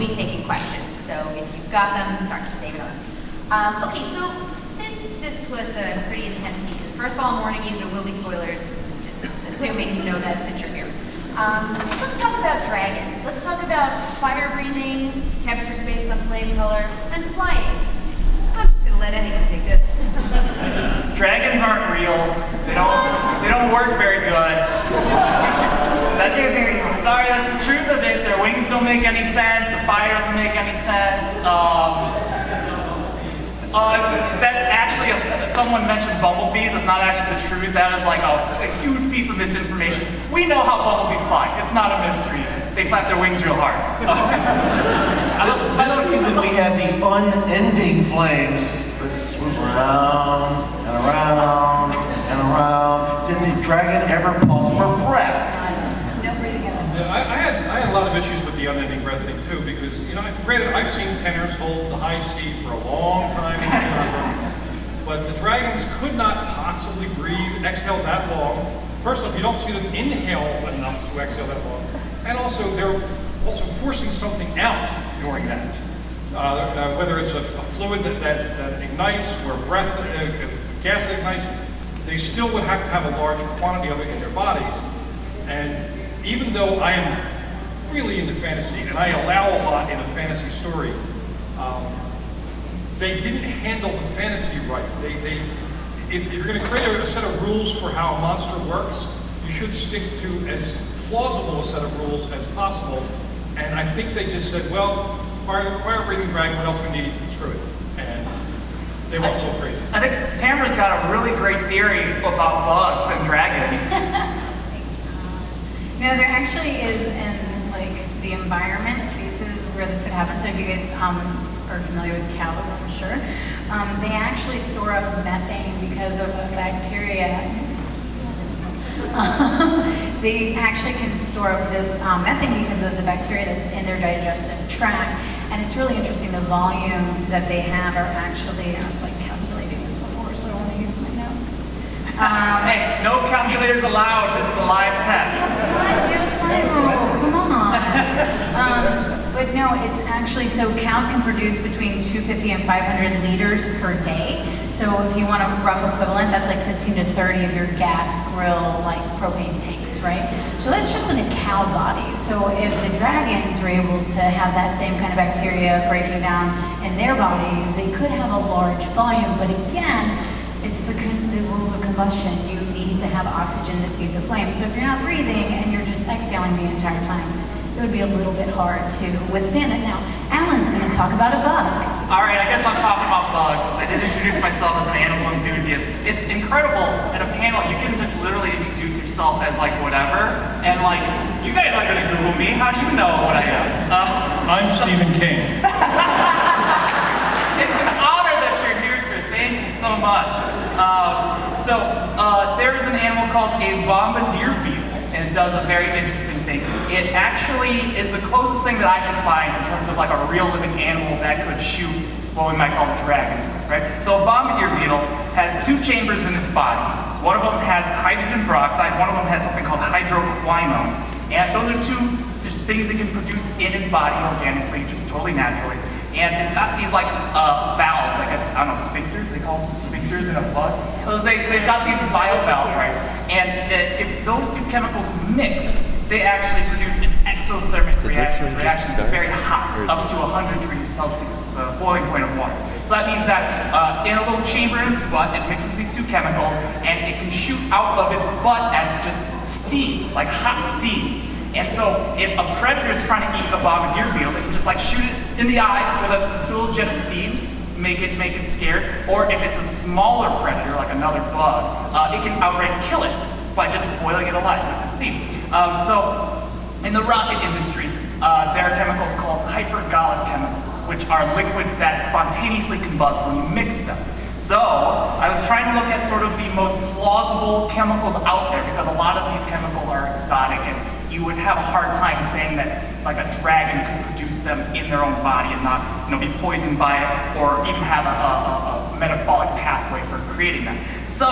be taking questions, so if you've got them, start saving them. Okay, so since this was a pretty intense season, first of all, I'm warning you, there will be spoilers, just assuming you know that since you're here. Let's talk about dragons. Let's talk about fire breathing, temperatures based on flame color, and flying. I'm just gonna let anyone take this. Dragons aren't real. They don't work very good. They're very hard. Sorry, that's the truth of it. Their wings don't make any sense. The fire doesn't make any sense. That's actually, someone mentioned bumblebees. It's not actually the truth. That is like a huge piece of misinformation. We know how bumblebees fly. It's not a mystery. They flap their wings real hard. This season we had the unending flames that swoop around and around and around. Did the dragon ever pause for breath? No breathing at all. Yeah, I had a lot of issues with the unending breath thing too, because, you know, granted, I've seen tenors hold the high C for a long time, but the dragons could not possibly breathe, exhale that long. First off, you don't see them inhale enough to exhale that long, and also they're also forcing something out during that. Whether it's a fluid that ignites or breath, gas that ignites, they still would have to have a large quantity of it in their bodies. And even though I am really into fantasy, and I allow a lot in a fantasy story, they didn't handle the fantasy right. If you're going to create a set of rules for how a monster works, you should stick to as plausible a set of rules as possible. And I think they just said, well, fire-breathing dragon, what else we need? Screw it. And they went a little crazy. I think Tamara's got a really great theory about bugs and dragons. No, there actually is in like the environment cases where this could happen. So if you guys are familiar with cows, I'm sure, they actually store up methane because of a bacteria. They actually can store up this methane because of the bacteria that's in their digestive tract. And it's really interesting, the volumes that they have are actually, I was like calculating this before, so I want to use my notes. Hey, no calculators allowed. This is a live test. Come on. But no, it's actually, so cows can produce between 250 and 500 liters per day. So if you want a rough equivalent, that's like 15 to 30 of your gas grill, like propane tanks, right? So that's just in a cow body. So if the dragons were able to have that same kind of bacteria breaking down in their bodies, they could have a large volume. But again, it's the rules of combustion. You need to have oxygen to feed the flame. So if you're not breathing and you're just exhaling the entire time, it would be a little bit hard to withstand it. Now, Alan's going to talk about a bug. All right, I guess I'm talking about bugs. I did introduce myself as an animal enthusiast. It's incredible at a panel. You can just literally introduce yourself as like whatever, and like, you guys aren't going to Google me. How do you know what I am? I'm Stephen King. It's an honor that you're here, sir. Thank you so much. There's an animal called a bombardier beetle, and it does a very interesting thing. It actually is the closest thing that I can find in terms of like a real living animal that could shoot what we might call dragons, right? So a bombardier beetle has two chambers in its body. One of them has hydrogen peroxide, one of them has something called hydroquinone. And those are two just things it can produce in its body organically, just totally naturally. And it's got these like valves, I guess, I don't know, sphincters, they call them sphincters in a bug. So they've got these biovalves, right? And if those two chemicals mix, they actually produce an exothermic reaction. The reaction is very hot, up to 100 degrees Celsius. It's a boiling point of water. So that means that in a little chamber in its butt, it mixes these two chemicals, and it can shoot out of its butt as just steam, like hot steam. And so if a predator is trying to eat a bombardier beetle, they can just like shoot it in the eye with a little jet of steam, make it scared. Or if it's a smaller predator, like another bug, it can outright kill it by just boiling it alive with the steam. So in the rocket industry, there are chemicals called hypergolic chemicals, which are liquids that spontaneously combust when you mix them. So I was trying to look at sort of the most plausible chemicals out there, because a lot of these chemicals are exotic, and you would have a hard time saying that like a dragon could produce them in their own body and not, be poisoned by it, or even have a metabolic pathway for creating them. So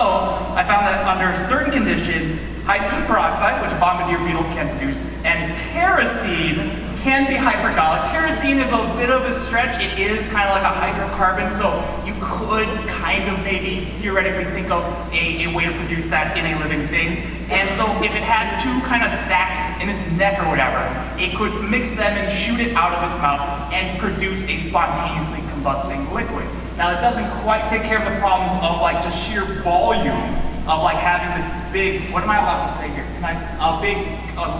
I found that under certain conditions, hydrogen peroxide, which a bombardier beetle can produce, and kerosene can be hypergolic. Kerosene is a bit of a stretch. It is kind of like a hydrocarbon, so you could kind of maybe theoretically think of a way to produce that in a living thing. And so if it had two kind of sacs in its neck or whatever, it could mix them and shoot it out of its mouth and produce a spontaneously combusting liquid. Now it doesn't quite take care of the problems of like just sheer volume of like having this big, what am I allowed to say here? Big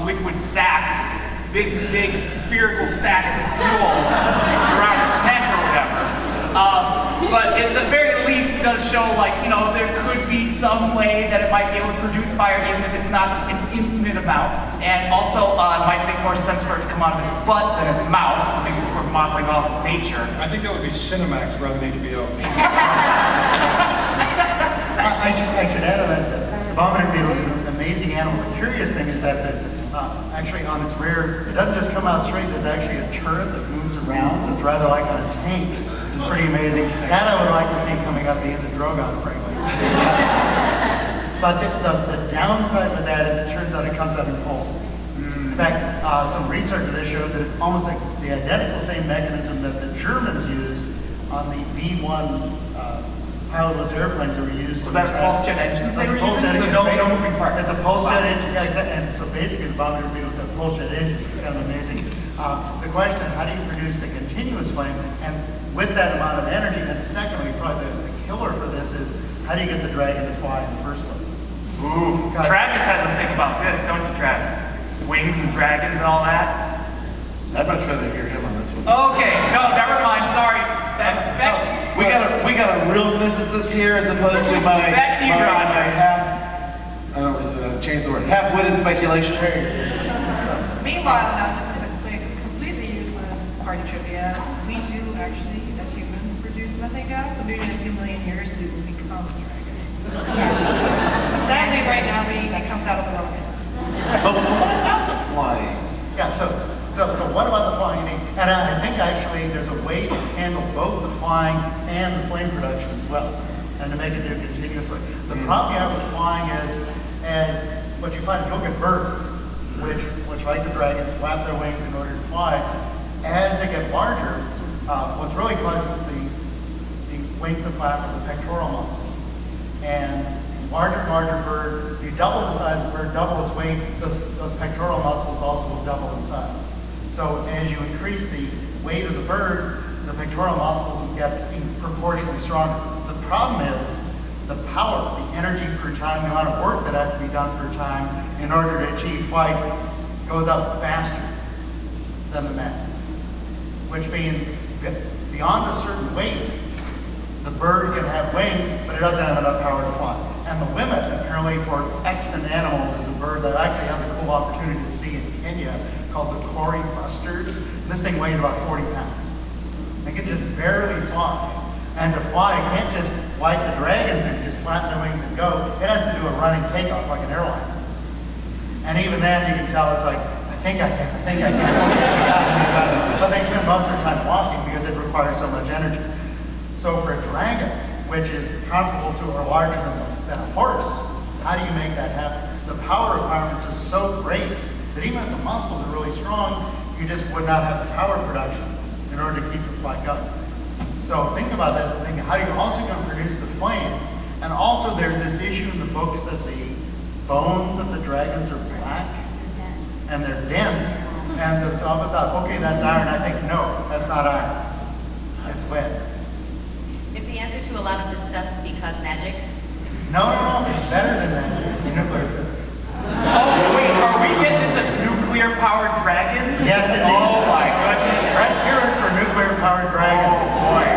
liquid sacs, big spherical sacs of fuel around its neck or whatever. But at the very least it does show like, you know, there could be some way that it might be able to produce fire even if it's not an infinite amount. And also it might make more sense for it to come out of its butt than its mouth, at least if we're modeling off nature. I think that would be Cinemax rather than HBO. I should add on that the bombardier beetle is an amazing animal. The curious thing is that actually on its rear, it doesn't just come out straight, there's actually a turret that moves around. So it's rather like on a tank, which is pretty amazing. That I would like to see coming up the end of Drogon, frankly. But the downside with that is it turns out it comes out in pulses. In fact, some research of this shows that it's almost like the identical same mechanism that the Germans used on the V1 pilotless airplanes that were used. Was that a pulse jet engine? It's a pulse jet engine. So no moving parts. It's a pulse jet engine, yeah, exactly. And so basically the bombardier beetles have pulse jet engines. It's kind of amazing. The question is, how do you produce the continuous flame? And with that amount of energy, and secondly, probably the killer for this is, how do you get the dragon to fly in the first place? Ooh, Travis has a thing about this, don't you, Travis? Wings and dragons and all that. I'd much rather hear him on this one. Okay, no, never mind. Sorry. We got a real physicist here as opposed to my Back to you, Ron. my change the word, half-witted speculation. Meanwhile, now just as a quick, completely useless party trivia, we do actually, as humans, produce methane gas. So maybe in a few million years, we will become dragons. Yes. Sadly, right now, it comes out of the rocket. But what about the flying? Yeah, so what about the flying? And I think actually there's a way to handle both the flying and the flame production as well, and to make it do continuously. The problem you have with flying is what you find, if you look at birds, which like the dragons flap their wings in order to fly, as they get larger, what's really causing the wings to flap are the pectoral muscles. And larger birds, if you double the size of the bird, double its weight, those pectoral muscles also will double in size. So as you increase the weight of the bird, the pectoral muscles will get proportionally stronger. The problem is the power, the energy per time, the amount of work that has to be done per time in order to achieve flight goes up faster than the mass. Which means that beyond a certain weight, the bird can have wings, but it doesn't have enough power to fly. And the limit, apparently, for extant animals is a bird that I actually had the cool opportunity to see in Kenya called the Kori bustard. This thing weighs about 40 pounds. It can just barely fly. And to fly, it can't just like the dragons and just flap their wings and go. It has to do a running takeoff like an airline. And even then, you can tell it's like, I think I can. But they spend most of their time walking because it requires so much energy. So for a dragon, which is comparable to or larger than a horse, how do you make that happen? The power requirements are so great that even if the muscles are really strong, you just would not have the power production in order to keep the flight going. So think about this thing, how are you also going to produce the flame? And also there's this issue in the books that the bones of the dragons are black and they're dense. And it's all about, okay, that's iron. I think, no, that's not iron. It's lead. Is the answer to a lot of this stuff because magic? No, it's better than that. Nuclear physics. Oh, wait, are we getting into nuclear-powered dragons? Yes, indeed. Oh my goodness. Let's hear it for nuclear-powered dragons. Oh boy.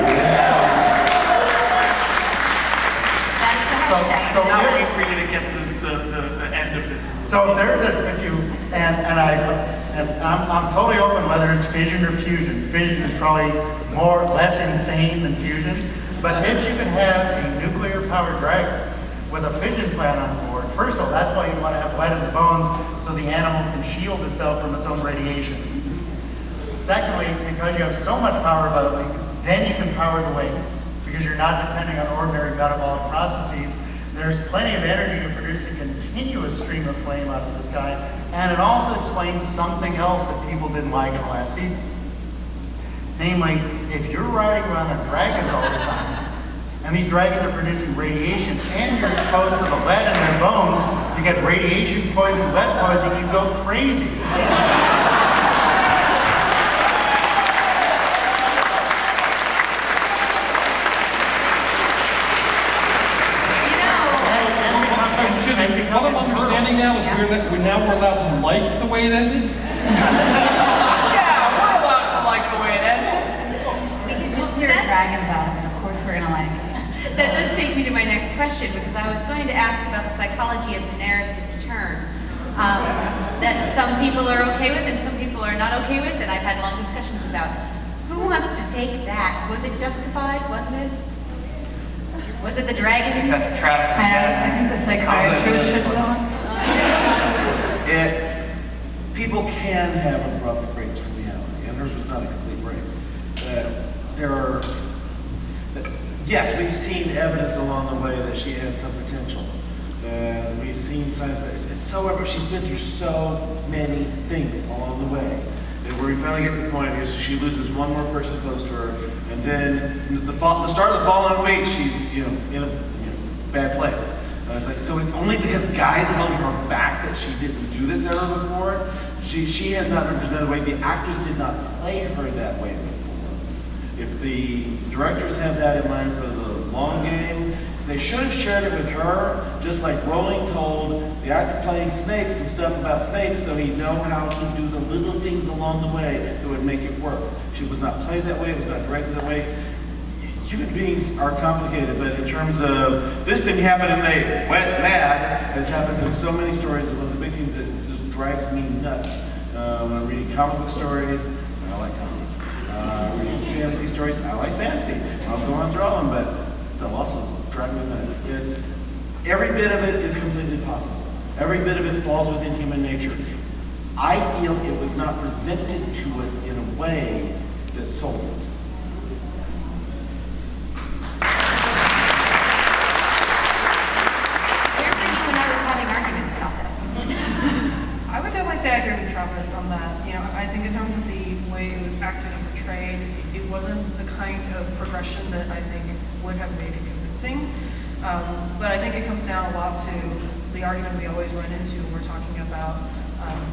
That's the hashtag. So Now if- wait for you to get to the end of this. So if there's I'm totally open whether it's fission or fusion. Fission is probably less insane than fusion. But if you can have a nuclear-powered dragon with a fission plant on board, first of all, that's why you want to have lead in the bones so the animal can shield itself from its own radiation. Secondly, because you have so much power by the way, then you can power the wings because you're not depending on ordinary metabolic processes. There's plenty of energy to produce a continuous stream of flame out of the sky. And it also explains something else that people didn't like in the last season. Namely, if you're riding around on dragons all the time, and these dragons are producing radiation, and you're exposed to the lead in their bones, you get radiation poisoning, lead poisoning, you go crazy. What I'm understanding now is we're allowed to like the way it ended? Yeah, we're allowed to like the way it ended. We can just clear dragons out of it. Of course we're gonna like it. That does take me to my next question, because I was going to ask about the psychology of Daenerys' turn. That some people are okay with and some people are not okay with, and I've had long discussions about who wants to take that. Was it justified? Wasn't it? Was it the dragons? That's Travis and Jenna. I think the psychiatrist should tell him. People can have abrupt breaks from reality, and hers was not a complete break. Yes, we've seen evidence along the way that she had some potential. We've seen signs, but it's so ever. She's been through so many things along the way. And where we finally get to the point here, so she loses one more person close to her, and then the start of the following week, she's in a bad place. It's like, so it's only because guys held her back that she didn't do this ever before. She has not been presented the way. The actress did not play her that way before. If the directors have that in mind for the long game, they should have shared it with her, just like Rowling told the actor playing Snape some stuff about Snape so he'd know how to do the little things along the way that would make it work. She was not played that way, it was not directed that way. Human beings are complicated, but in terms of this thing happened and they went mad, as happens in so many stories, and one of the big things that just drives me nuts when I'm reading comic book stories, I like comics, reading fantasy stories, I like fantasy. I'll go on through all of them, but they'll also drive me nuts. It's every bit of it is completely possible. Every bit of it falls within human nature. I feel it was not presented to us in a way that sold it. Where were you when I was having arguments about this? I would definitely say I agree with Travis on that. I think in terms of the way it was acted and portrayed, it wasn't the kind of progression that I think would have made it convincing. But I think it comes down a lot to the argument we always run into when we're talking about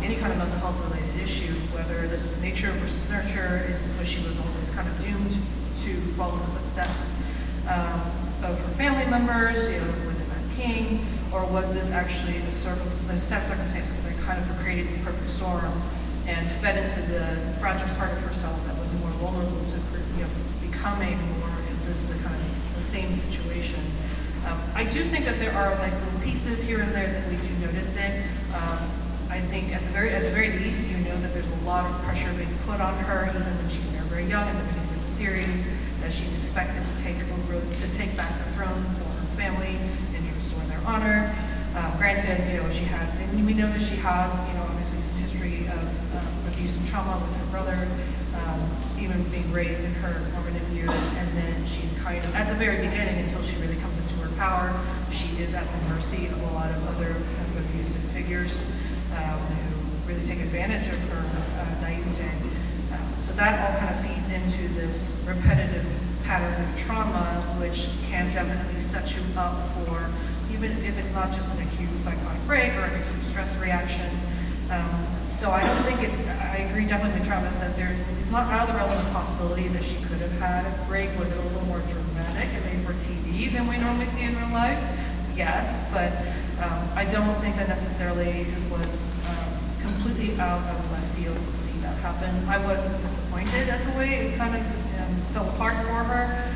any kind of mental health related issue, whether this is nature versus nurture, was she was always kind of doomed to follow in the footsteps of her family members, with the Mad King, or was this actually the set of circumstances that kind of created the perfect storm and fed into the fragile part of herself that was more vulnerable to becoming more into the kind of the same situation. I do think that there are like little pieces here and there that we do notice it. I think at the very least, that there's a lot of pressure being put on her, even when she's very young in the beginning of the series, that she's expected to take back the throne for her family and to restore their honor. Granted, we know that she has, obviously some history of abuse and trauma with her brother, even being raised in her formative years, and then she's kind of, at the very beginning, until she really comes into her power, she is at the mercy of a lot of other abusive figures who really take advantage of her naivete. So that all kind of feeds into this repetitive pattern of trauma, which can definitely set you up for, even if it's not just an acute psychotic break or an acute stress reaction. So I don't think I agree definitely with Travis that it's not out of the realm of possibility that she could have had a break. Was it a little more dramatic and made for TV than we normally see in real life? Yes, but I don't think that necessarily it was completely out of left field to see that happen. I was disappointed at the way it kind of fell apart for her.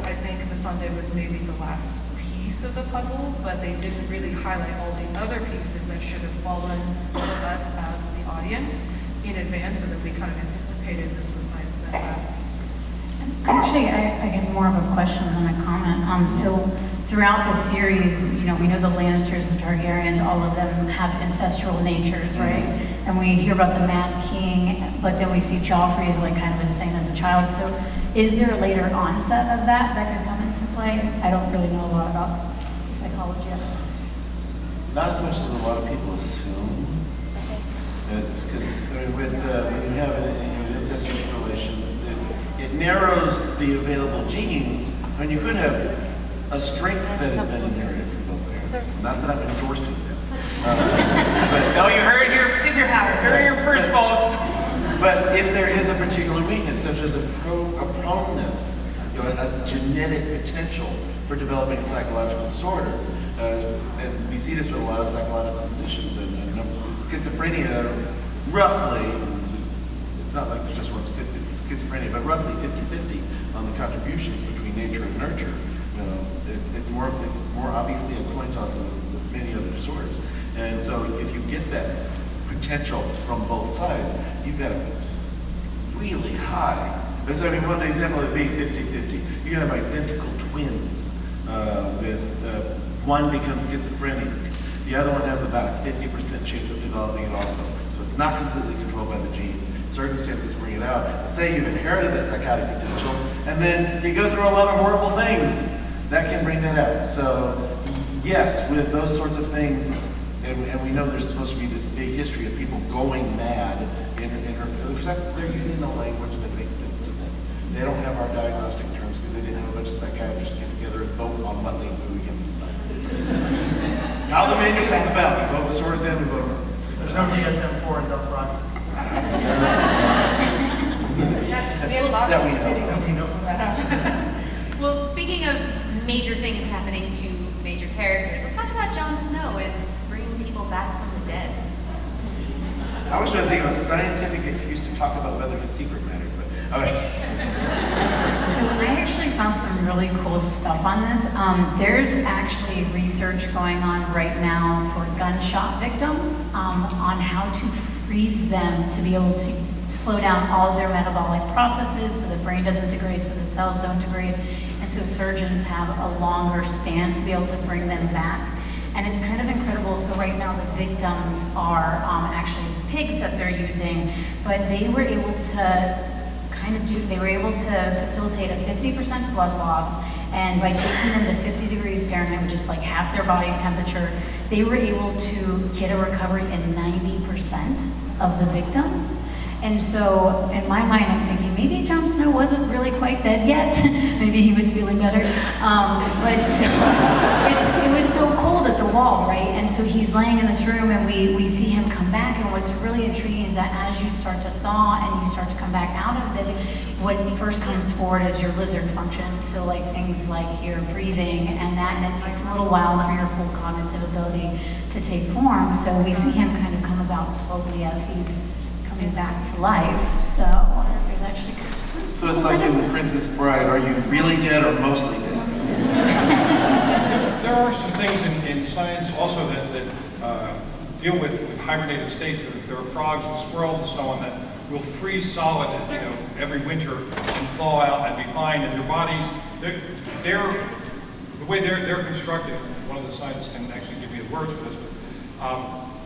I think the Sunday was maybe the last piece of the puzzle, but they didn't really highlight all the other pieces that should have fallen to us as the audience in advance, so that we kind of anticipated this was that last piece. Actually, I have more of a question than a comment. So throughout the series, we know the Lannisters, the Targaryens, all of them have ancestral natures, right? And we hear about the Mad King, but then we see Joffrey is like kind of insane as a child. So is there a later onset of that could come into play? I don't really know a lot about psychology of it. Not as much as a lot of people assume. It's because when you have an incestuous relation, it narrows the available genes. I mean, you could have a strength that has been inherited from both parents. Not that I'm endorsing this. No, you heard it here. Superpower. Heard it here first, folks. But if there is a particular weakness, such as a proneness, a genetic potential for developing a psychological disorder, and we see this with a lot of psychological conditions, and schizophrenia, roughly, it's not like there's just one's 50 schizophrenia, but roughly 50-50 on the contributions between nature and nurture. It's more obviously a coin toss than with many other disorders. And so if you get that potential from both sides, you've got a really high. So, I mean, one example of it being 50-50, you can have identical twins with one becomes schizophrenic. The other one has about a 50% chance of developing it also. So it's not completely controlled by the genes. Circumstances bring it out. Say you've inherited that psychotic potential, and then you go through a lot of horrible things. That can bring that out. So yes, with those sorts of things, and we know there's supposed to be this big history of people going mad in her field, because they're using the language that makes sense to them. They don't have our diagnostic terms because they didn't have a bunch of psychiatrists get together and vote on what they do against stuff. It's how the manual comes about. We vote disorders in, we vote. There's no DSM-4 in Duck Rock. We have lots That of we know. videos when that happens. Well, speaking of major things happening to major characters, let's talk about Jon Snow and bringing people back from the dead. I was trying to think of a scientific excuse to talk about whether his secret mattered, but okay. So I actually found some really cool stuff on this. There's actually research going on right now for gunshot victims on how to freeze them to be able to slow down all of their metabolic processes so the brain doesn't degrade, so the cells don't degrade. And so surgeons have a longer span to be able to bring them back. And it's kind of incredible. So right now the victims are actually pigs that they're using, but they were able to they were able to facilitate a 50% blood loss, and by taking them to 50 degrees Fahrenheit, which is like half their body temperature, they were able to get a recovery in 90% of the victims. And so in my mind, I'm thinking maybe Jon Snow wasn't really quite dead yet. Maybe he was feeling better. But it was so cold at the wall, right? And so he's laying in this room and we see him come back. And what's really intriguing is that as you start to thaw and you start to come back out of this, what first comes forward is your lizard function. So like things like your breathing and it takes a little while for your full cognitive ability to take form. So we see him kind of come about slowly as he's coming back to life. So there's actually So it's like in The Princess Bride, are you really dead or mostly dead? There are some things in science also that deal with hibernated states. There are frogs and squirrels and so on that will freeze solid, every winter and thaw out and be fine. And their bodies, the way they're constructed. One of the scientists can actually give me the words for this, but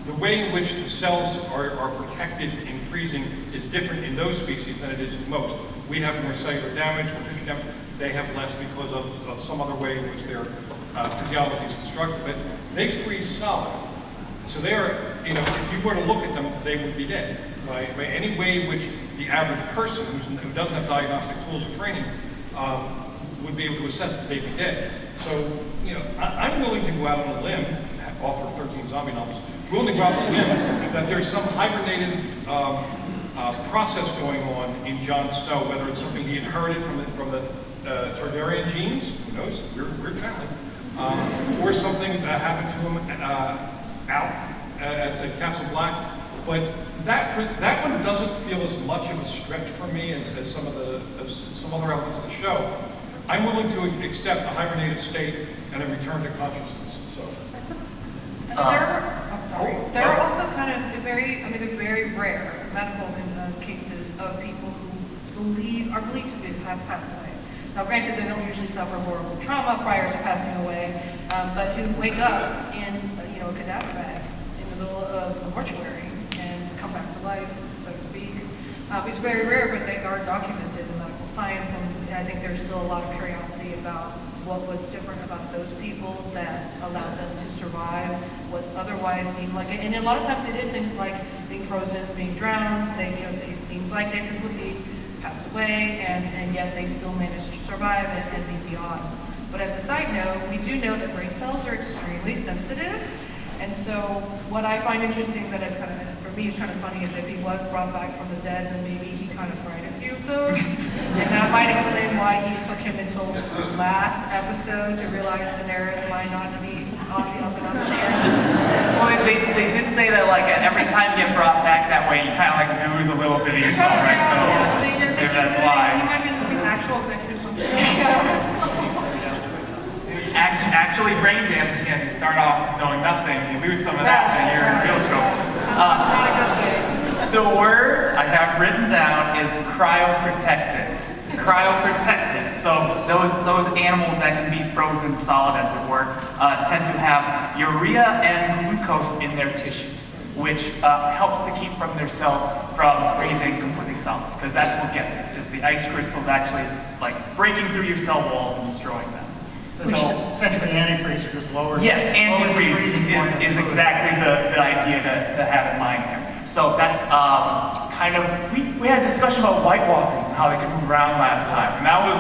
the way in which the cells are protected in freezing is different in those species than it is in most. We have more cellular damage, more tissue damage. They have less because of some other way in which their physiology is constructed. But they freeze solid. So they are, if you were to look at them, they would be dead. By any way in which the average person who doesn't have diagnostic tools or training would be able to assess that they'd be dead. So, I'm willing to go out on a limb, offer 13 zombie novels, willing to go out on a limb that there's some hibernative process going on in Jon Snow, whether it's something he inherited from the Targaryen genes, who knows, weird family, or something that happened to him out at Castle Black. But that one doesn't feel as much of a stretch for me as some other elements of the show. I'm willing to accept a hibernative state and a return to consciousness. So. There are also kind of they're very rare medical cases of people who are believed to have passed away. Now, granted, they don't usually suffer horrible trauma prior to passing away, but who wake up in a cadaver bag in the middle of the mortuary and come back to life, so to speak. It's very rare, but they are documented in medical science, and I think there's still a lot of curiosity about what was different about those people that allowed them to survive what otherwise seem like, and a lot of times it is things like being frozen, being drowned, it seems like they've completely passed away, and yet they still manage to survive and beat the odds. But as a side note, we do know that brain cells are extremely sensitive, and so what I find interesting that is kind of, for me, is kind of funny is if he was brought back from the dead, then maybe he kind of fried a few of those, and that might explain why he took him until the last episode to realize Daenerys might not be on the up and up chair. Well, they did say that like every time you get brought back that way, you kind of like lose a little bit of yourself, right? So maybe that's why. He might be losing actual executive function. Actually, brain damage again. You start off knowing nothing, you lose some of that, then you're in real trouble. That's not a good thing. The word I have written down is cryoprotectant. Cryoprotectant. So those animals that can be frozen solid, as it were, tend to have urea and glucose in their tissues, which helps to keep from their cells from freezing completely solid, because that's what gets it, is the ice crystals actually like breaking through your cell walls and destroying them. So essentially antifreeze or just lower. Yes, lower the antifreeze freezing point of is the exactly the idea to have in mind there. So that's kind of, we had a discussion about White Walkers and how they could move around last time, and that was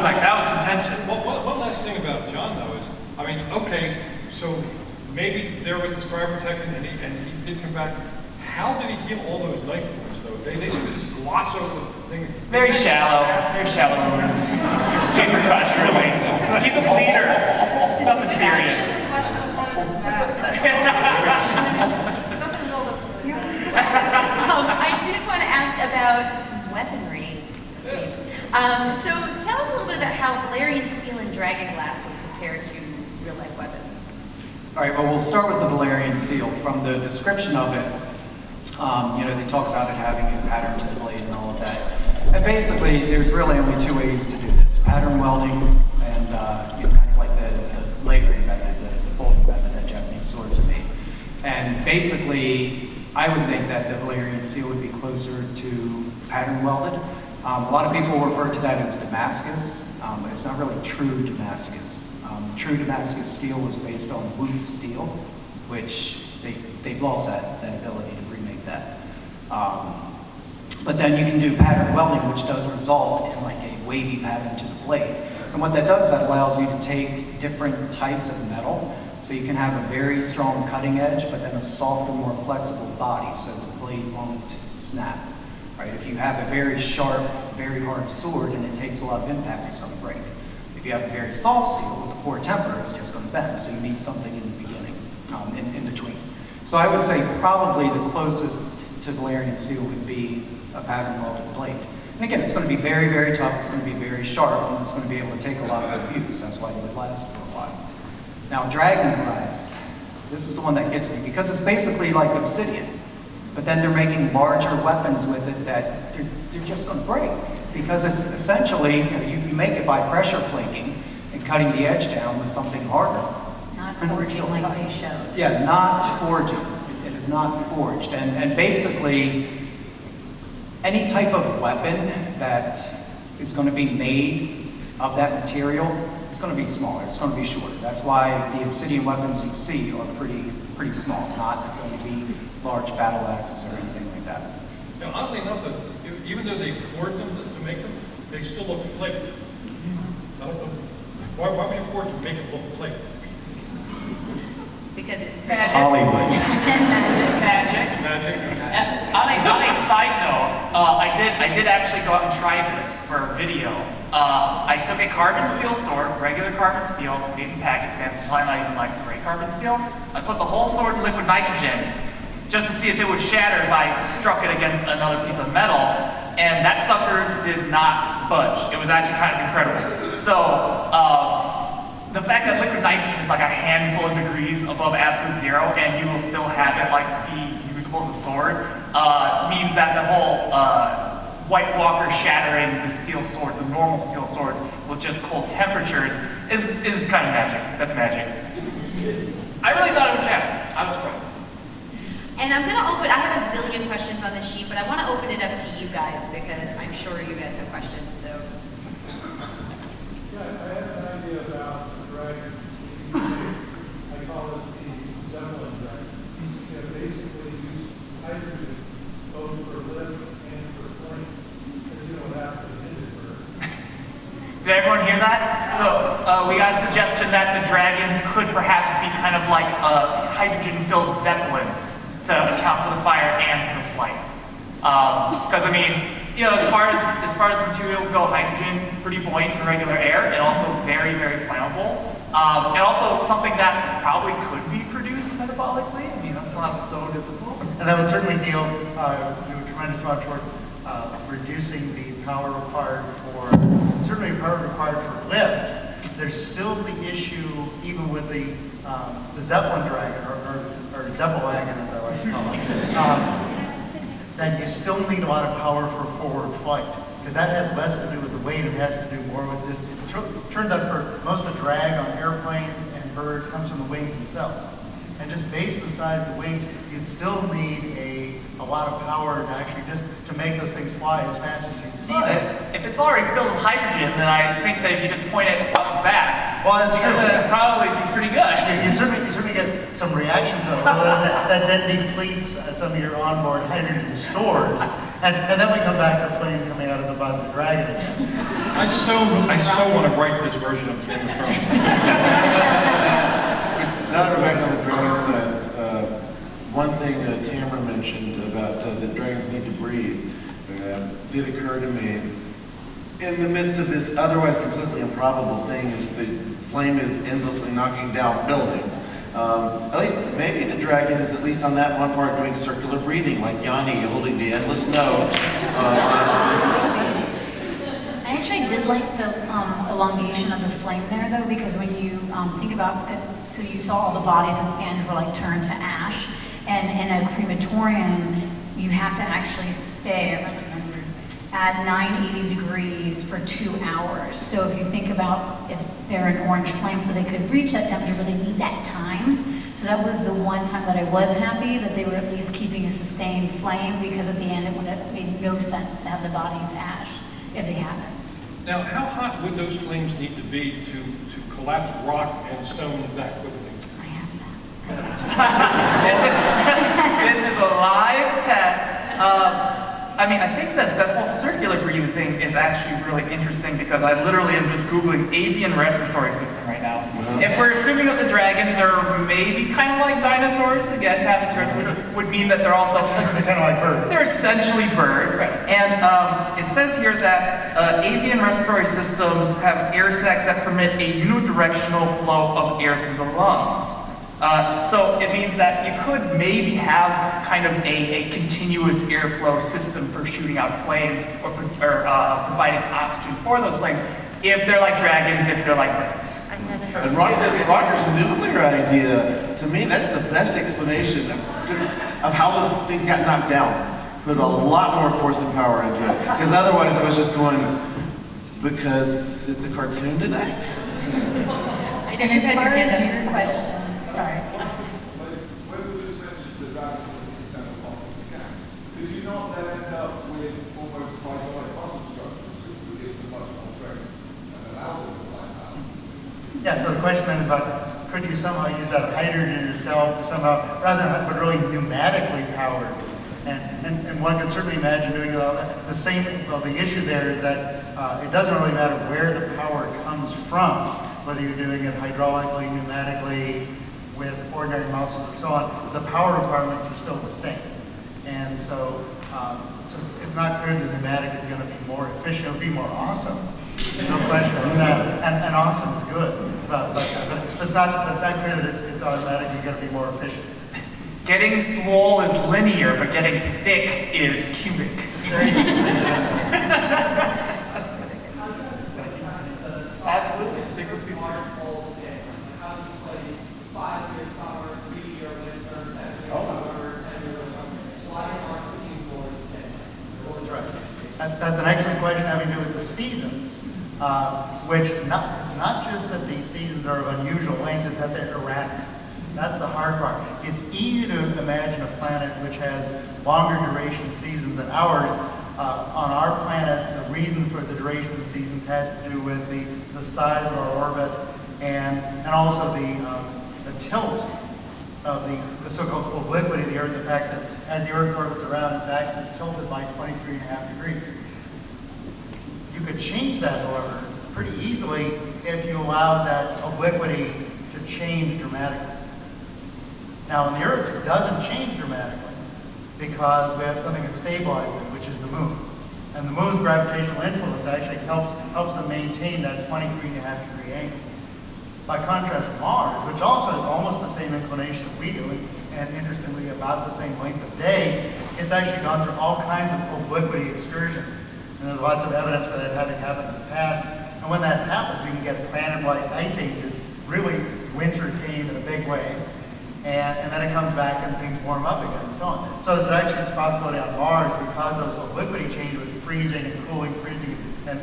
contentious. Well, one last thing about John though is, I mean, okay, so maybe there was this cryoprotectant and he did come back. How did he heal all those knife wounds though? They seem to just gloss over the thing. Very shallow wounds. Just a crush, really. He's a bleeder. Nothing serious. I did want to ask about some weaponry, Steve. So tell us a little bit about how Balerion Seal and Dragonglass would compare to real-life weapons. All right, well, we'll start with the Balerion Seal. From the description of it, they talk about it having a pattern to the blade and all of that. And basically, there's really only two ways to do this: pattern welding and kind of like the layering method, the folding method that Japanese swords are made. And basically, I would think that the Balerion Seal would be closer to pattern welded. A lot of people refer to that as Damascus, but it's not really true Damascus. True Damascus steel was based on loose steel, which they've lost that ability to remake that. But then you can do pattern welding, which does result in like a wavy pattern to the blade. And what that does, that allows you to take different types of metal. So you can have a very strong cutting edge, but then a softer, more flexible body, so the blade won't snap. Right? If you have a very sharp, very hard sword and it takes a lot of impact, it's going to break. If you have a very soft steel with a poor temper, it's just going to bend. So you need something in the beginning, in between. So I would say probably the closest to Balerion Steel would be a pattern welded blade. And again, it's going to be very, very tough. It's going to be very sharp, and it's going to be able to take a lot of abuse. That's why it would last for a while. Now, Dragonglass, this is the one that gets me, because it's basically like obsidian, but then they're making larger weapons with it that they're just going to break, because it's essentially, you make it by pressure flaking and cutting the edge down with something harder. Not forging like they showed. Yeah, not forging. It is not forged. And basically, any type of weapon that is going to be made of that material, it's going to be smaller, it's going to be shorter. That's why the obsidian weapons you see are pretty small, not going to be large battle axes or anything like that. Now, oddly enough, even though they poured them to make them, they still look flaked. Why would you pour it to make it look flaked? Because it's Magic. Hollywood. Magic. And on a side note, I did actually go out and try this for a video. I took a carbon steel sword, regular carbon steel, made in Pakistan, so probably not even like gray carbon steel. I put the whole sword in liquid nitrogen just to see if it would shatter if I struck it against another piece of metal, and that sucker did not budge. It was actually kind of incredible. So, the fact that liquid nitrogen is like a handful of degrees above absolute zero, and you will still have it like be usable as a sword, means that the whole White Walker shattering the steel swords, the normal steel swords, with just cold temperatures is kind of magic. That's magic. I really thought it would happen. I was surprised. And I'm going to open, I have a zillion questions on this sheet, but I want to open it up to you guys because I'm sure you guys have questions, so. Yes, I have an idea about the dragon. I call it the Zeppelin dragon. we got a suggestion that the dragons could perhaps be kind of like hydrogen-filled zeppelins to account for the fire and for the flight. Because I mean, you know, as far as materials go, hydrogen pretty buoyant in regular air, and also very, very flammable, and also something that probably could be produced metabolically. I mean, that's not so difficult. And that would certainly do a tremendous amount toward reducing the power required for, certainly power required for lift. There's still the issue, even with the Zeppelin dragon, or Zeppelwagon as I like to call it, that you still need a lot of power for forward flight. Because that has less to do with the weight, it has to do more with just, it turns out for most of the drag on airplanes and birds comes from the wings themselves. And just based on the size of the wings, you'd still need a lot of power to actually just to make those things fly as fast as you see them. If it's already filled with hydrogen, then I think that if you just point it up and back, well, that's true. It'd probably be pretty good. You certainly get some reaction to it, that then depletes some of your onboard hydrogen stores. And then we come back to flame coming out of the butt of the dragon again. I so want to write this version of Game of Thrones. Now that we're back on the dragon science, one thing Tamara mentioned about the dragons need to breathe did occur to me is, in the midst of this otherwise completely improbable thing, is the flame is endlessly knocking down buildings. At least, maybe the dragon is at least on that one part doing circular breathing, like Yanni holding the endless note. I actually did like the elongation of the flame there, though, because when you think about it, so you saw all the bodies at the end were like turned to ash, and in a crematorium, you have to actually stay at 980 degrees for 2 hours. So if you think about if they're an orange flame, so they could reach that temperature, but they need that time. So that was the one time that I was happy that they were at least keeping a sustained flame, because at the end it would have made no sense to have the bodies ash if they haven't. Now, how hot would those flames need to be to collapse rock and stone that quickly? I have that. This is a live test. I mean, I think that whole circular breathing thing is actually really interesting, because I literally am just Googling avian respiratory system right now. If we're assuming that the dragons are maybe kind of like dinosaurs, again, kind of circular, would mean that they're also They're kind of like birds. They're essentially birds. And it says here that avian respiratory systems have air sacs that permit a unidirectional flow of air through the lungs. So it means that you could maybe have kind of a continuous airflow system for shooting out flames or providing oxygen for those flames, if they're like dragons, if they're like birds. And Roger's nuclear idea, to me, that's the best explanation of how those things got knocked down. Put a lot more force and power into it. Because otherwise I was just going, because it's a cartoon today? And as far as your question, sorry. When we just mentioned the dragon gas, did you not then end up with almost hypergolic muscle structures, which would give them much more strength and allow them to fly out? Yeah, so the question then is about, could you somehow use that hydrogen itself to somehow, rather than but really pneumatically powered? And one could certainly imagine doing it all that. The same, well, the issue there is that it doesn't really matter where the power comes from, whether you're doing it hydraulically, pneumatically, with ordinary muscles and so on, the power requirements are still the same. And so, it's not clear that pneumatic is going to be more efficient, it'll be more awesome. There's no question about that. And awesome is good, but it's not clear that it's automatically going to be more efficient. Getting swole is linear, but getting thick is cubic. Absolutely. That's an excellent question having to do with the seasons, which it's not just that these seasons are of unusual length, it's that they're erratic. That's the hard part. It's easy to imagine a planet which has longer duration seasons than ours. On our planet, the reason for the duration of the seasons has to do with the size of our orbit and also the tilt of the so-called obliquity of the Earth, the fact that as the Earth orbits around its axis tilted by 23.5 degrees. You could change that, however, pretty easily if you allowed that obliquity to change dramatically. Now on the Earth, it doesn't change dramatically because we have something that stabilizes it, which is the moon. And the moon's gravitational influence actually helps them maintain that 23.5-degree angle. By contrast, Mars, which also has almost the same inclination that we do, and interestingly about the same length of day, it's actually gone through all kinds of obliquity excursions. And there's lots of evidence for that having happened in the past. And when that happens, you can get planet-like ice ages. Really, winter came in a big way. And then it comes back and things warm up again and so on. So there's actually this possibility on Mars because those obliquity changes with freezing and cooling, freezing and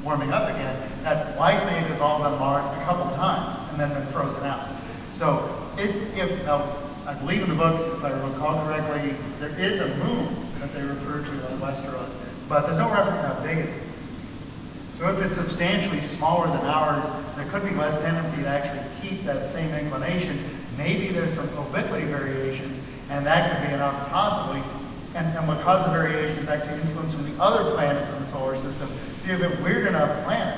warming up again, that life may have evolved on Mars a couple times and then been frozen out. So now, I believe in the books, if I recall correctly, there is a moon that they refer to on Westeros, but there's no reference how big it is. So if it's substantially smaller than ours, there could be less tendency to actually keep that same inclination. Maybe there's some obliquity variations, and that could be enough possibly. And what caused the variations actually influence from the other planets in the solar system. So you have a weird enough planet,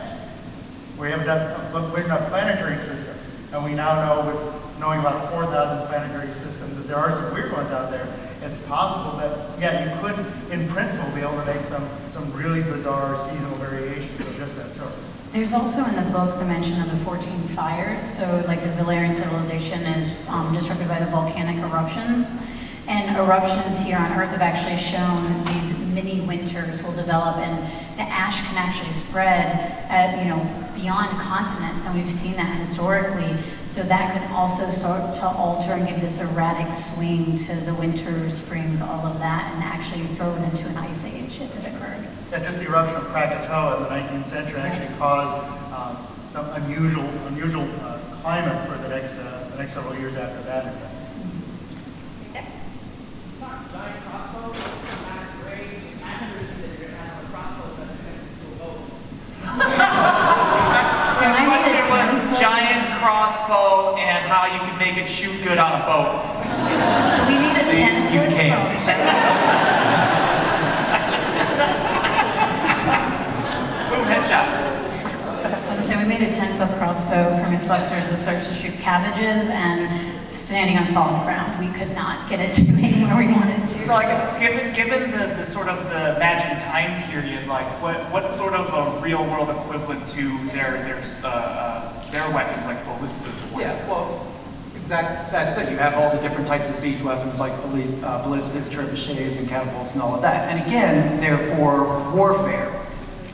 where you have a weird enough planetary system. And we now know, with knowing about 4,000 planetary systems, that there are some weird ones out there. It's possible that, yeah, you could, in principle, be able to make some really bizarre seasonal variations of just that sort. There's also in the book the mention of the 14 fires. So like the Balerion civilization is disrupted by the volcanic eruptions. And eruptions here on Earth have actually shown these mini winters will develop, and the ash can actually spread at, beyond continents, and we've seen that historically. So that could also start to alter and give this erratic swing to the winter, springs, all of that, and actually throw it into an ice age if it occurred. Yeah, just the eruption of Krakatoa in the 19th century actually caused some unusual climate for the next several years after that event. Giant crossbow, max range. I'm interested that you're going to have a crossbow that's connected to a boat. So the question was giant crossbow and how you can make it shoot good on a boat. So we need a 10-foot crossbow. Boom, headshot. As I say, we made a 10-foot crossbow for MythBusters to search to shoot cabbages, and standing on solid ground, we could not get it to aim where we wanted to. So, given the sort of the imagined time period, what's sort of a real world equivalent to their weapons, like ballistas or whatever? Yeah, well, exactly. That's it. You have all the different types of siege weapons like ballistics, trebuchets, and catapults, and all of that. And again, they're for warfare.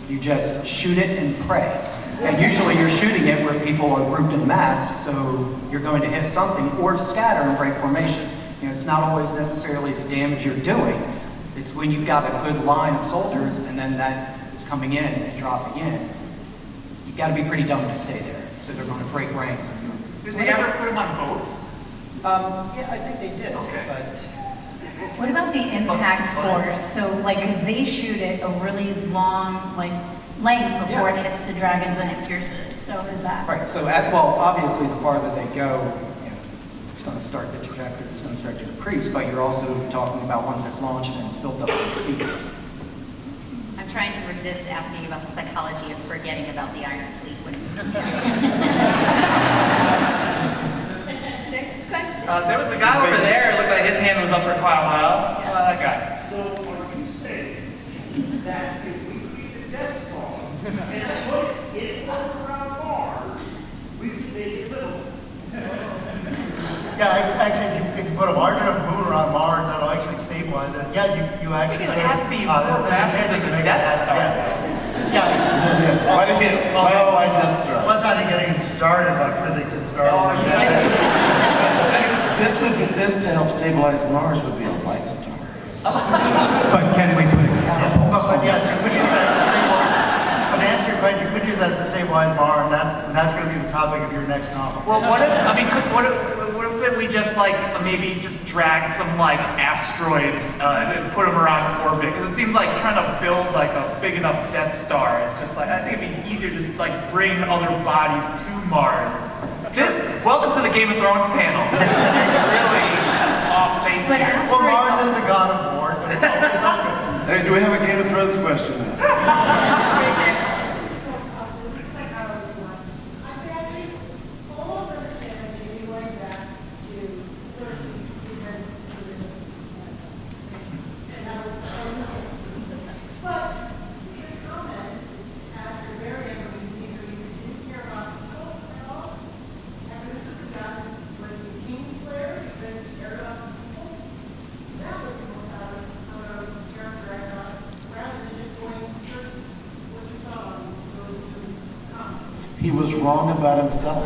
You just shoot it and pray. And usually you're shooting it where people are grouped in mass, so you're going to hit something or scatter and break formation. It's not always necessarily the damage you're doing. It's when you've got a good line of soldiers and then that is coming in and dropping in. You've got to be pretty dumb to stay there. So they're going to break ranks. Did they ever put them on boats? Yeah, I think they did. Okay. But what about the impact force? So, because they shoot it a really long, length before it hits the dragons and it pierces. So is that right? So obviously the farther they go, it's going to start the trajectory. It's going to start to decrease. But you're also talking about once it's launched and it's built up to speed. I'm trying to resist asking about the psychology of forgetting about the Iron Fleet when it was Next question. There was a guy over there. It looked like his hand was up for quite a while. How about that guy? So are you saying that if we create a Death Star and put it around Mars, we can make it livable? Yeah, actually, if you put a large enough moon around Mars, that'll actually stabilize it. Yeah, you actually. It would have to be more massive than the Death Star. Yeah. Why Death Star? Let's not even getting started about physics and Star Wars. This to help stabilize Mars would be a life star. But can we put a catapult? But yes, you could use that to stabilize. But to answer your question, you could use that to stabilize Mars, and that's going to be the topic of your next novel. Well, what if we just maybe just dragged some asteroids and put them around orbit? Because it seems like trying to build a big enough Death Star is just I think it'd be easier to just bring other bodies to Mars. Welcome to the Game of Thrones panel. Really off base here. Well, Mars is the god of war, so it's all good. Hey, do we have a Game of Thrones question now? He was wrong about himself.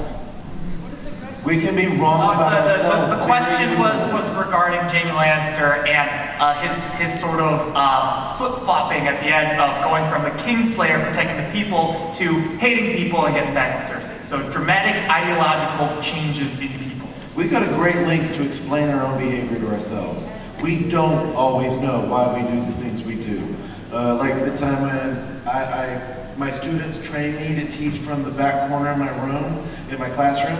We can be wrong about ourselves. The question was regarding Jaime Lannister and his sort of flip-flopping at the end of going from the Kingslayer protecting the people to hating people and getting back at Cersei. So dramatic ideological changes in people. We go to great lengths to explain our own behavior to ourselves. We don't always know why we do the things we do. Like the time when my students trained me to teach from the back corner of my room, in my classroom.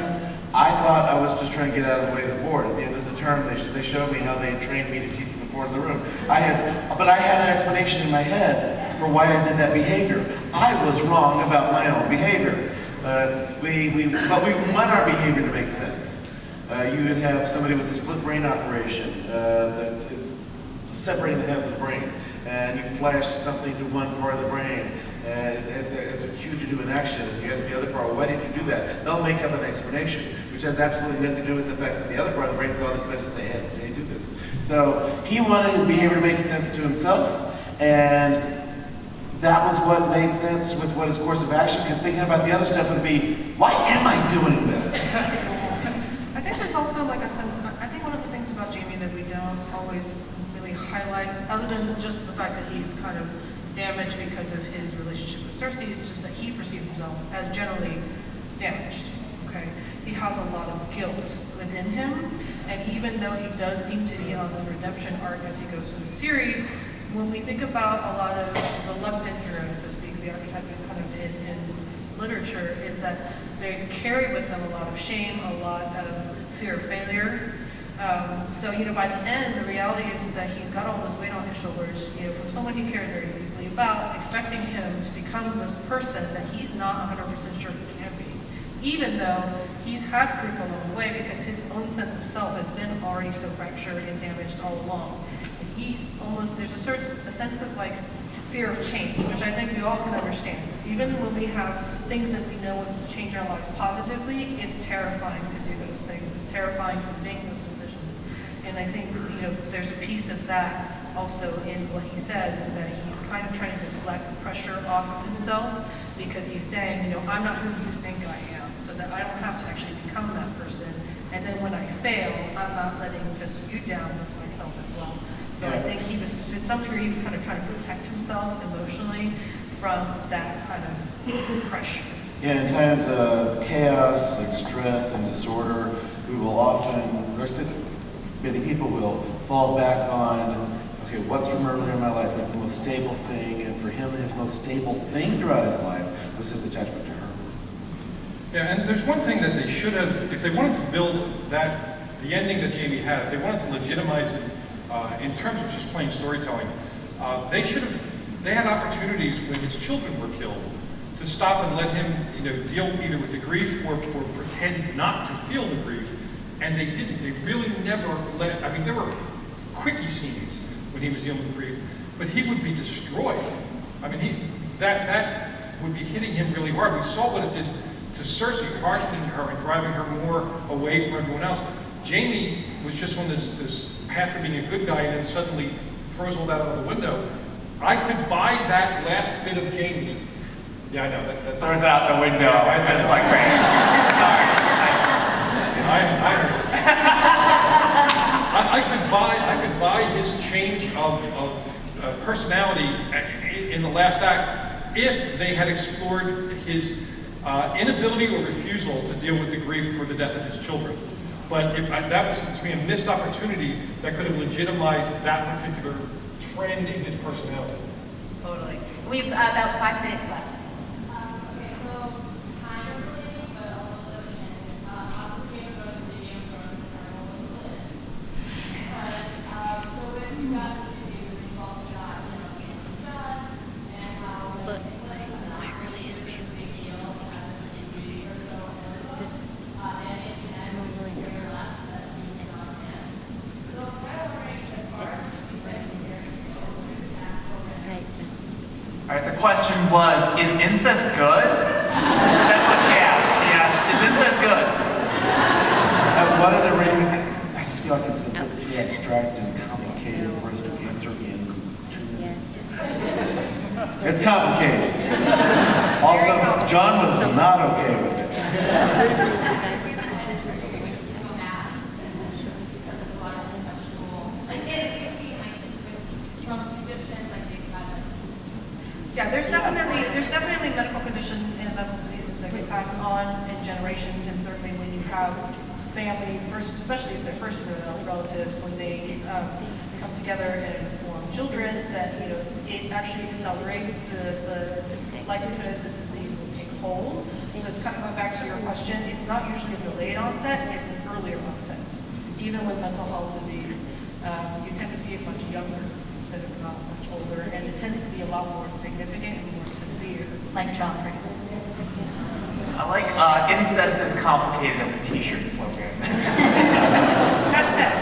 I thought I was just trying to get out of the way of the board. At the end of the term, they showed me how they trained me to teach from the corner of the room. But I had an explanation in my head for why I did that behavior. I was wrong about my own behavior. But we want our behavior to make sense. You would have somebody with a split brain operation it's separating the halves of the brain, and you flash something to one part of the brain as a cue to do an action, and you ask the other part, why did you do that? They'll make up an explanation, which has absolutely nothing to do with the fact that the other part of the brain saw this message they had to do this. So he wanted his behavior to make sense to himself, and that was what made sense with what his course of action, because thinking about the other stuff would be, why am I doing this? I think there's also like a sense of, I think one of the things about Jaime that we don't always really highlight, other than just the fact that he's kind of damaged because of his relationship with Cersei, is just that he perceives himself as generally damaged, okay? He has a lot of guilt within him, and even though he does seem to be on the redemption arc as he goes through the series, when we think about a lot of reluctant heroes, so to speak, the archetype kind of in literature, is that they carry with them a lot of shame, a lot of fear of failure. So, by the end, the reality is that he's got all this weight on his shoulders, from someone he cares very deeply about, expecting him to become this person that he's not 100% sure he can be. Even though he's had proof along the way, because his own sense of self has been already so fractured and damaged all along. And there's a sense of like fear of change, which I think we all can understand. Even when we have things that we know will change our lives positively, it's terrifying to do those things. It's terrifying to make those decisions. And I think, there's a piece of that also in what he says, is that he's kind of trying to deflect pressure off of himself, because he's saying, I'm not who you think I am, so that I don't have to actually become that person. And then when I fail, I'm not letting just you down with myself as well. So I think he was, to some degree, he was kind of trying to protect himself emotionally from that kind of pressure. Yeah, in times of chaos, like stress and disorder, we will often, many people will fall back on, okay, what's from earlier in my life was the most stable thing, and for him, his most stable thing throughout his life was his attachment to her. Yeah, and there's one thing that they should have, if they wanted to build the ending that Jaime had, if they wanted to legitimize it in terms of just plain storytelling, they had opportunities when his children were killed to stop and let him, deal either with the grief or pretend not to feel the grief. And they didn't. They really never there were quickie scenes when he was dealing with grief, but he would be destroyed. That would be hitting him really hard. We saw what it did to Cersei, hardening her and driving her more away from everyone else. Jaime was just on this path to being a good guy, and then suddenly throws all that out of the window. I could buy that last bit of Jaime. Yeah, I know. That throws it out the window, just like Ray. Sorry. I could buy his change of personality in the last act if they had explored his inability or refusal to deal with the grief for the death of his children. But that was, to me, a missed opportunity that could have legitimized that particular trend in his personality. Totally. We've about 5 minutes left. The question was, is incest good? That's what she asked. She asked, is incest good? What are the I just feel like it's a bit too abstract and complicated for us to answer in 2 minutes. It's complicated. Also, John was not okay with it. Yeah, there's definitely medical conditions and medical diseases that get passed on in generations, and certainly when you have family, especially if they're first relatives, when they come together and form children, that it actually accelerates the likelihood that the disease will take hold. So it's kind of going back to your question. It's not usually a delayed onset; it's an earlier onset. Even with mental health disease, you tend to see it much younger instead of not much older, and it tends to be a lot more significant and more severe. Like Joffrey. I like incest is complicated as a t-shirt slogan. Hashtag.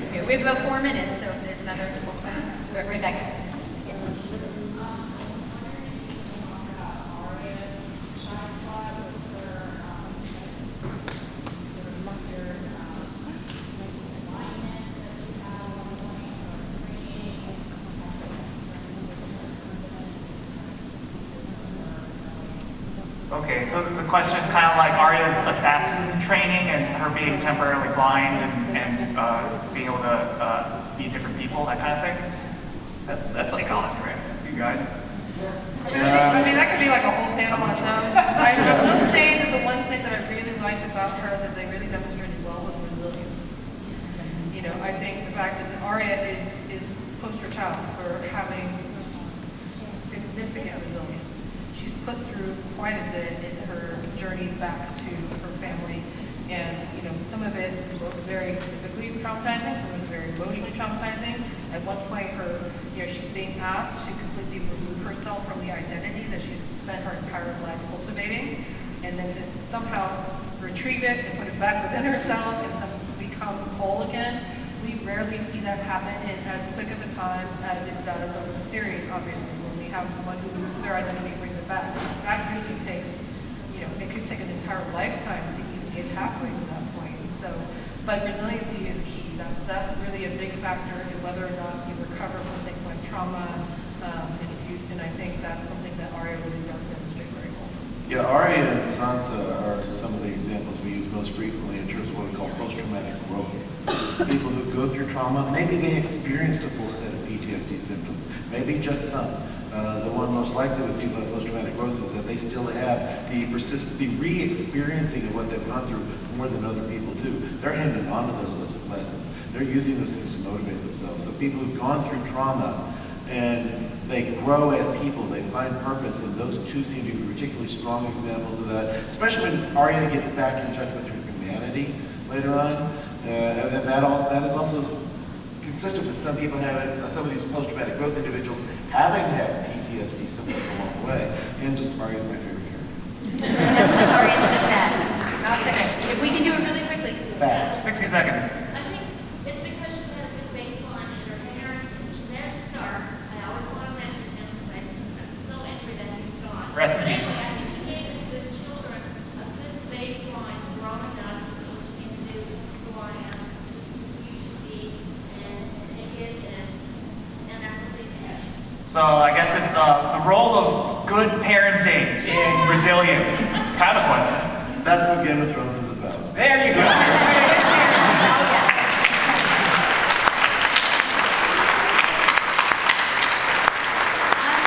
Okay, we have about 4 minutes, so if there's another, right back. Okay, so the question is kind of like Arya's assassin training and her being temporarily blind and being able to be different people, that kind of thing. That's iconic, right? You guys. I mean, that could be like a whole panel on its own. I will say that the one thing that I really liked about her that they really demonstrated well was resilience. I think the fact that Arya is poster child for having significant resilience. She's put through quite a bit in her journey back to her family, and some of it very physically traumatizing, some of it very emotionally traumatizing. At one point, she's being asked to completely remove herself from the identity that she's spent her entire life cultivating, and then to somehow retrieve it and put it back within herself and become whole again. We rarely see that happen in as quick of a time as it does over the series, obviously, when we have someone who loses their identity and brings it back. That usually takes, it could take an entire lifetime to even get halfway to that point. So, but resiliency is key. That's really a big factor in whether or not you recover from things like trauma and abuse, and I think that's something that Arya really does demonstrate very well. Yeah, Arya and Sansa are some of the examples we use most frequently in terms of what we call post-traumatic growth. People who go through trauma, maybe they experienced a full set of PTSD symptoms, maybe just some. The one most likely with people with post-traumatic growth is that they still have the re-experiencing of what they've gone through more than other people do. They're hanging on to those lessons. They're using those things to motivate themselves. So people who've gone through trauma and they grow as people, they find purpose, and those two seem to be particularly strong examples of that, especially when Arya gets back in touch with her humanity later on. And then that is also consistent with some people having, some of these post-traumatic growth individuals having had PTSD symptoms along the way. And just Arya's my favorite character. That's because Arya's the best. I'll take it. If we can do it really quickly. Fast. 60 seconds. I think it's because she had a good baseline in her heritage. Ned Stark, I always want to mention him because I'm so angry that he's gone. Rest in peace. I think he gave the children a good baseline growing up. This is what you need to do. This is who I am. This is who you should be. And take it, and that's what they did. So I guess it's the role of good parenting in resilience. It's kind of a question. That's what Game of Thrones is about. There you go.